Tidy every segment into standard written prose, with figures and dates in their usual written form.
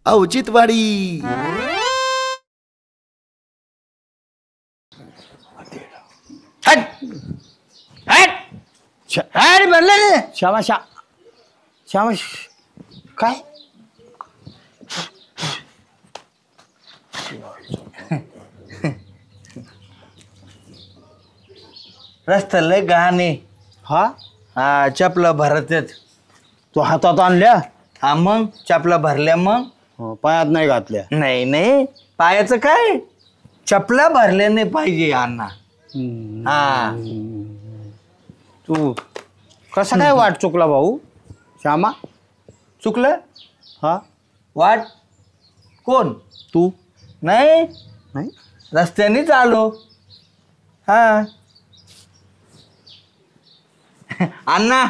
औचित्यवाडी. श्यामा काय रस्ता लय गहाणे. हा हा चपला भरत आहेत. तो हातात आणल्या हा मग चपला भरल्या मग पायात नाही घातल्या. नाही नाही पायाचं काय चपला भरल्या नाही पाहिजे अण्णा. हा तू कसा काय वाट चुकला भाऊ श्यामा? चुकलं हा वाट कोण तू नाही नाही रस्त्यानेच आलो. हा अण्णा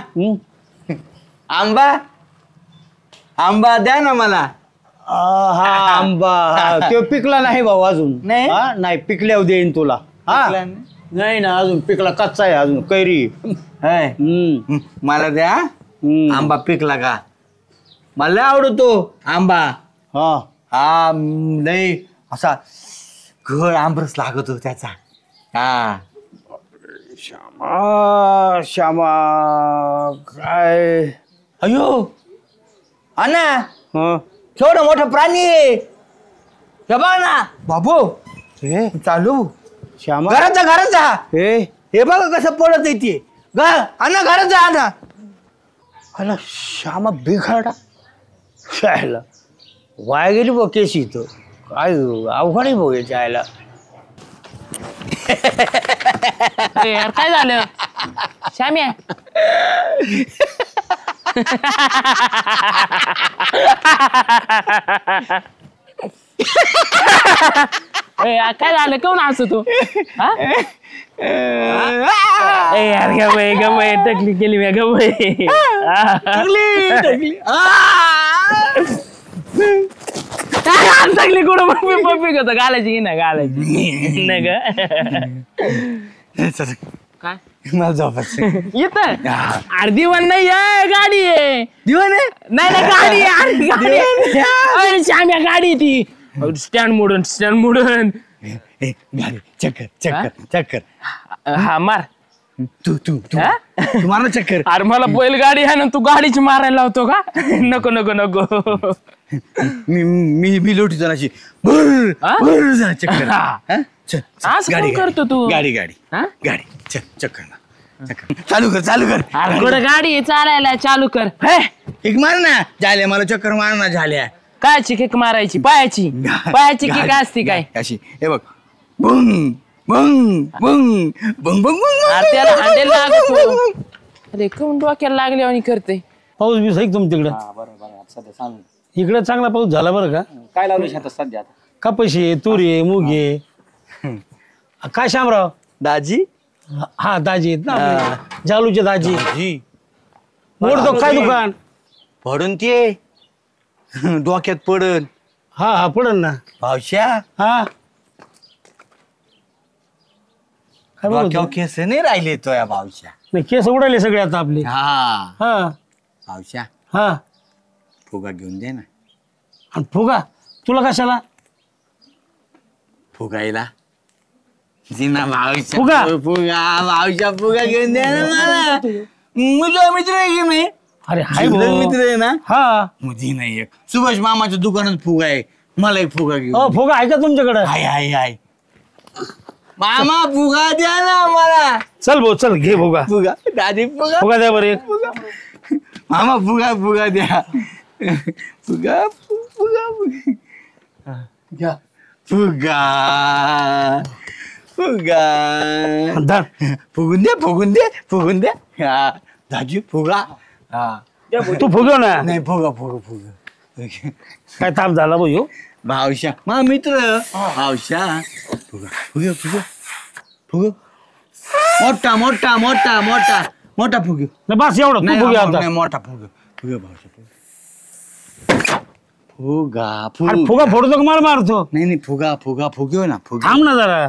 आंबा आंबा द्या ना मला. हा आंबा तो पिकला नाही भाऊ अजून. नाही? नाही पिकल्यावर देईन तुला. हा पिकला नाही? नाही ना अजून पिकला कच्चा आहे अजून कैरी. होय. मला द्या आंबा पिकला का मला लय आवडतो आंबा. हा हा लय असा घड आंबरस लागतो त्याचा. हा श्यामा श्यामा काय अयो अण्णा हं? केवढा मोठा प्राणी आहे हे बघ ना बाबू. हे चालू श्यामा घरात जा. हे हे बघा कसं पडत येते अण्णा घरात जा अण्णा. अला श्यामा बिघाडा शायला वाया गेली बघ केस इथं. काय अवघड आहे भाऊ याच्या आयला. यार काय झालं श्याम्या? काय झालं कोण असं तू? यार गमय टकली केली मी गमय. टकली कुठं पप्पी होत घालायची ना घालायची न ग. काय मला झोपायचं येत अर्धी वन नाही गाडी आहे. दिवाण नाही गाडी आहे गाडी. श्याम्या गाडी ती स्टँड मोडून गाडी चक्कर चक्कर चक्कर. हा मार तू तू तू मार ना चक्कर. अरे मला बैल गाडी आहे ना तू गाडीची मारायला लावतो का? नको नको नको. मी लोटीतो ना चक्कर. असं कोण करतो तू? गाडी गाडी गाडी चक्कर ना चक्कर. चालू कर. अरे कुठं गाडी आहे चालायला? चालू कर. एक मार ना झाल्या मला चक्कर मार ना झाल्या. कायची किक मारायची? पायाची किक असती काय अशी हे बघ बुंग बुंग बुंग बुंग बुंग अरे त्याला हँडल लागतो. अरे कोण डोक्याला लागले आणि करते. पाऊस बीस आहे तुमच्याकडं? इकडे चांगला पाऊस झाला बरं का? काय लावलं शेतात सध्या? कपाशी आहे, तुरी आहे, मूग आहे. काय शामराव? दाजी हा दाजी आहेत ना आपले. जालूचे दाजी. मोडतो काय दुकान? पडून ते डोक्यात पडन. हा पडन ना. पावश्या हा काय बोलतो? डोक्यावर केस नाही राहिले तो या पावश्या. नाही केस उडाले सगळे आता आपले. हा हा पावश्या हा फुगा घेऊन दे ना. आणि फुगा तुला कशाला? फुगायला जिना भावश्या फुगा? भावश्या फुगा घेऊन दे ना मला. मुलं मित्र आहे की नाही? अरे हाय मुलं भाऊ. मित्र आहे ना. हा मुदी नाही एक सुभाष मामाच्या दुकानात फुगा आहे. मला एक फुगा घेऊन हो फुगा आहे का तुमच्याकडे? हाय हाय हाय मामा फुगा द्या ना मला. चल भाऊ चल घे फुगा. फुगा दादी फुगा फुगा द्या बरं एक. मामा फुगा द्या. फुगा फुगा फुगून दे हा दाजी फुगा. हा तू फुगव ना. नाही फुगा काय ताप झाला भाऊ ह्यो? भावशा मा मित्र भावशा फुगा मोठा मोठा मोठा मोठा मोठा फुग. नाही बस एवढं तू फुगे आता. मोठा फुगा भावशा फुगा अरे फुगा फोडतो का मला मारतो? नाही फुगा फुग्यो ना फुगा. थांब ना जरा.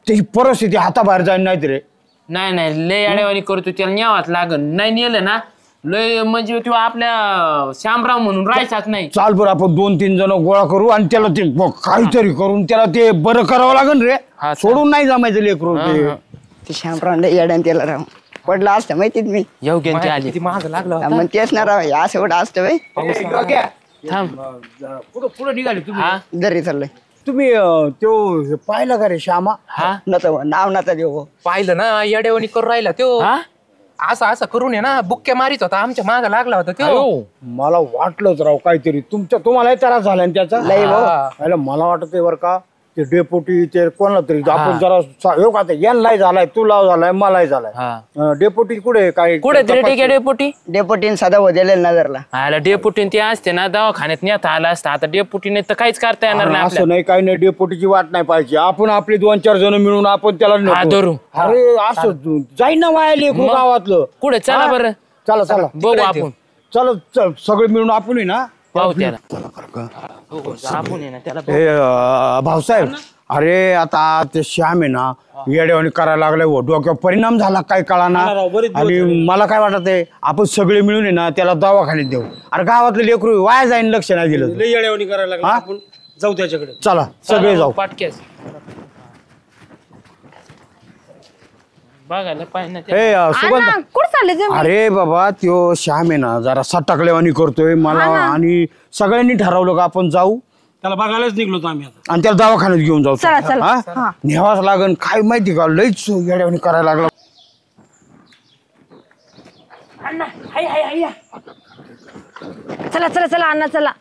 त्याची परिस्थिती हाताबाहेर जाईल नाही रे. नाही नाही लय अडेवाणी करतो त्याला न्यावाच लागन नाही नेलं ना लय म्हणजे तो आपल्या श्यामराव म्हणून राहायचाच नाही. चाल बरं आपण 2-3 जण गोळा करू आणि त्याला ते काहीतरी करून त्याला ते बरं करावं लागेल रे. सोडून नाही जमायचं लेकरू ते श्यामराव येड्यान त्याला राव पडला असतं माहितीत मी योग्य आली माग लागला मग तेच ना राव असं एवढं असतं बाई. थांब पुढे निघाले तुम्ही जरी चाललंय तुम्ही तो पाहिला का रे श्यामा? हा नाव नाता देऊ पाहिलं ना येडेवणी करून राहिला तो असं असं करून आहे ना बुक्क्या मारित होता आमच्या माग लागला होता तो. मला वाटलंच राव काहीतरी तुम्हालाही त्रास झाला ना त्याचा. मला वाटत बरं का ते डेपोटी ते कोणाला तरी आपण जरा का यांनाही झालाय तुला झालाय मलाही झालाय. डेपोटी कुठे काय कुठे डेपुटी डेपोटीन सदा होदेले नजरला डेपुटीन ते असते ना दवाखान्यात नेता आला असता आता डेपुटीने तर काहीच करता येणार नाही. असं नाही काही नाही डेपोटीची वाट नाही पाहिजे आपण आपले 2-4 जण मिळून आपण त्याला धरू. अरे असं जाईन ना वाया लेकरू गावातलं. कुठे चला बरं चला चला बघू आपण चल सगळे मिळून आपण ना पाहू त्याला आपण ना त्याला भाऊसाहेब. अरे आता ते श्याम आहे ना येड्यावानी करायला लागलाय डोक्यावर परिणाम झाला काय कळाना. आणि मला काय वाटत आहे आपण सगळे मिळून आहे ना त्याला दवाखान्यात देऊ. अरे गावातले लेकरू वाया जाईन लक्ष नाही दिलं येडेवणी करायला लागला आपण जाऊ त्याच्याकडे. चला सगळे जाऊ पाटक्यास बघायला पाहिजे सुगंध कुठं चालले तुम्ही? अरे बाबा त्यो श्याम आहे ना जरा सटकलेवानी करतोय मला आणि सगळ्यांनी ठरवलं का आपण जाऊ त्याला बघायलाच निघलो आम्ही आता. आणि त्याला दवाखान्यात घेऊन जाऊ. चला, चला. हा? न्यावाच लागन काय माहिती का लईच येड्यावानी करायला लागला. चला चला चला अण्णा चला.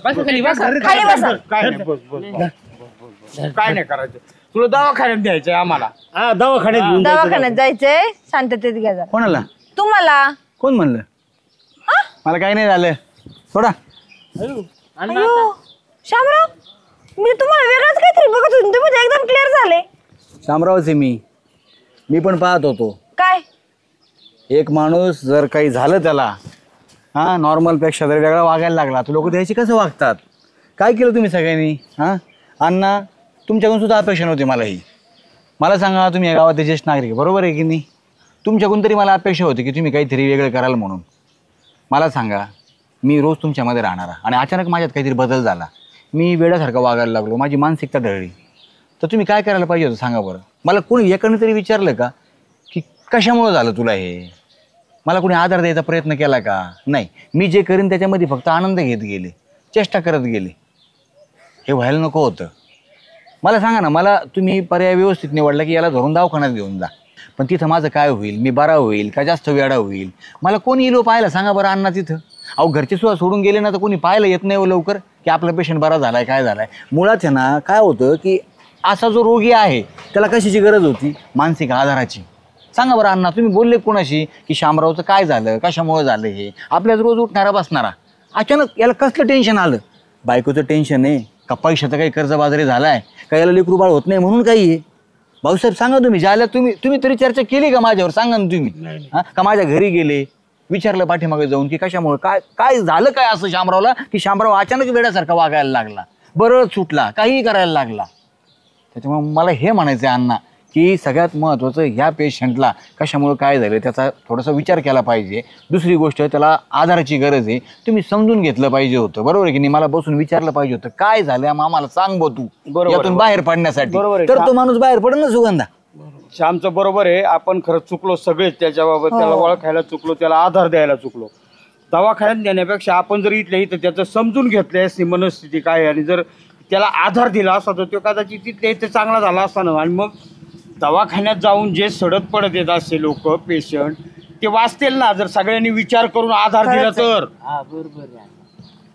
खाली बसा. काय नाही करायचं तुला दवाखान्यात द्यायचंय आम्हाला. दवाखान्यात जायचंय शांततेत घ्या जरा. कोणाला तुम्हाला कोण म्हणलं मला काही नाही झालं थोडा. अयो शामराव मी तुम्हाला वेगळंच काहीतरी बघत होते तुम्ही तर एकदम क्लिअर झाले. शामरावच आहे मी पण पाहत होतो. काय एक माणूस जर काही झालं त्याला नॉर्मल पेक्षा जर वेगळा वागायला लागला तर लोक त्याची कसं वागतात. काय केलं तुम्ही सगळ्यांनी अण्णा तुमच्याकडून सुद्धा अपेक्षा नव्हती मलाही. मला सांगा तुम्ही या गावात ज्येष्ठ नागरिक बरोबर आहे की नाही. तुमच्याकडून तरी मला अपेक्षा होती की तुम्ही काहीतरी वेगळं कराल म्हणून. मला सांगा मी रोज तुमच्यामध्ये राहणारा आणि अचानक माझ्यात काहीतरी बदल झाला मी वेड्यासारखं वागायला लागलो माझी मानसिकता ढळली तर तुम्ही काय करायला पाहिजे होतं सांगा बरं. मला कोणी एकाने तरी विचारलं का की कशामुळं झालं तुला हे. मला कोणी आधार द्यायचा प्रयत्न केला का नाही. मी जे करीन त्याच्यामध्ये फक्त आनंद घेत गेले चेष्टा करत गेले. हे व्हायला नको होतं. मला सांगा ना मला तुम्ही पर्याय व्यवस्थित निवडला की याला धरून दवाखान्यात घेऊन जा पण तिथं माझं काय होईल मी बरा होईल का जास्त वेडा होईल मला कोणी येलो पाहायला सांगा बरं अण्णा तिथं. अहो घरचे सुद्धा सोडून गेले ना तर कोणी पाहायला येत नाही लवकर की आपला पेशंट बरा झालाय काय झालाय. मुळात आहे ना काय होतं की असा जो रोगी आहे त्याला कशाची गरज होती मानसिक आधाराची. सांगा बरं अण्णा तुम्ही बोलले कोणाशी की शामरावचं काय झालं कशामुळे झालं हे आपल्याच रोज उठणारा बसणारा अचानक याला कसलं टेन्शन आलं. बायकोचं टेन्शन आहे का पैशाचं काही कर्जबाजारी झालाय का याला लेकरू बाळ होत नाही म्हणून काही आहे. भाऊसाहेब सांगा तुम्ही ज्याला तुम्ही तरी चर्चा केली का माझ्यावर सांगा ना तुम्ही का माझ्या घरी गेले विचारलं पाठीमागे जाऊन की कशामुळे काय काय झालं काय असं शामरावला की शामराव अचानक वेड्यासारखा वागायला लागला बरं सुटला काहीही करायला लागला. त्याच्यामुळे मला हे म्हणायचं आहे अण्णा की सगळ्यात महत्त्वाचं ह्या पेशंटला कशामुळे काय झालं त्याचा थोडासा विचार केला पाहिजे. दुसरी गोष्ट त्याला आधाराची गरज आहे तुम्ही समजून घेतलं पाहिजे होतं बरोबर आहे की नाही. मला बसून विचारलं पाहिजे होतं काय झालं आम्हाला सांग बो तू यातून बाहेर पडण्यासाठी तर तो माणूस बाहेर पडेल ना सुगंधा. श्यामचं बरोबर आहे आपण खरंच चुकलो सगळेच त्याच्याबाबत त्याला ओळखायला चुकलो त्याला आधार द्यायला चुकलो. दवाखान्यात देण्यापेक्षा आपण जर इथल्या इथं त्याचं समजून घेतलं असती मनस्थिती काय आणि जर त्याला आधार दिला असता तर तो कदाचित तिथल्या इथे चांगला झाला असता ना. आणि मग दवाखान्यात जाऊन जे सडत पडत येत असे लोक पेशंट ते वाचतील ना जर सगळ्यांनी विचार करून आधार दिला तर.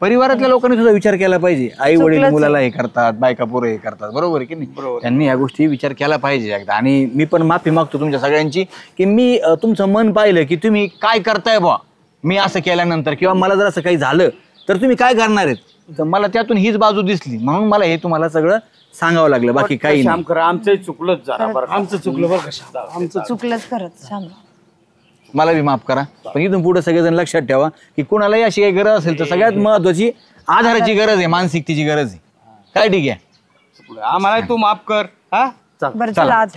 परिवारातल्या लोकांनी सुद्धा विचार केला पाहिजे. आई वडील मुलाला हे करतात बायका पोरं हे करतात बरोबर आहे की नाही. त्यांनी ह्या गोष्टी विचार केला पाहिजे एकदा. आणि मी पण माफी मागतो तुमच्या सगळ्यांची की मी तुमचं मन पाहिलं की तुम्ही काय करताय बुवा मी असं केल्यानंतर किंवा मला जर असं काही झालं तर तुम्ही काय करणार आहेत तर मला त्यातून हीच बाजू दिसली म्हणून मला हे तुम्हाला सगळं सांगावं लागलं बाकी काही नाही. आमचंही चुकलंच जरा बरं आमचं चुकलं बरं का चुकलंच खरंच शामराव. मला बी माफ करा, पण इथून पुढे सगळेजण लक्षात ठेवा की कोणालाही अशी काही गरज असेल तर सगळ्यात महत्वाची आधाराची गरज आहे, मानसिकतेची गरज आहे. काय ठीक आहे, आम्हाला तू माफ कर. हा बरं चला आज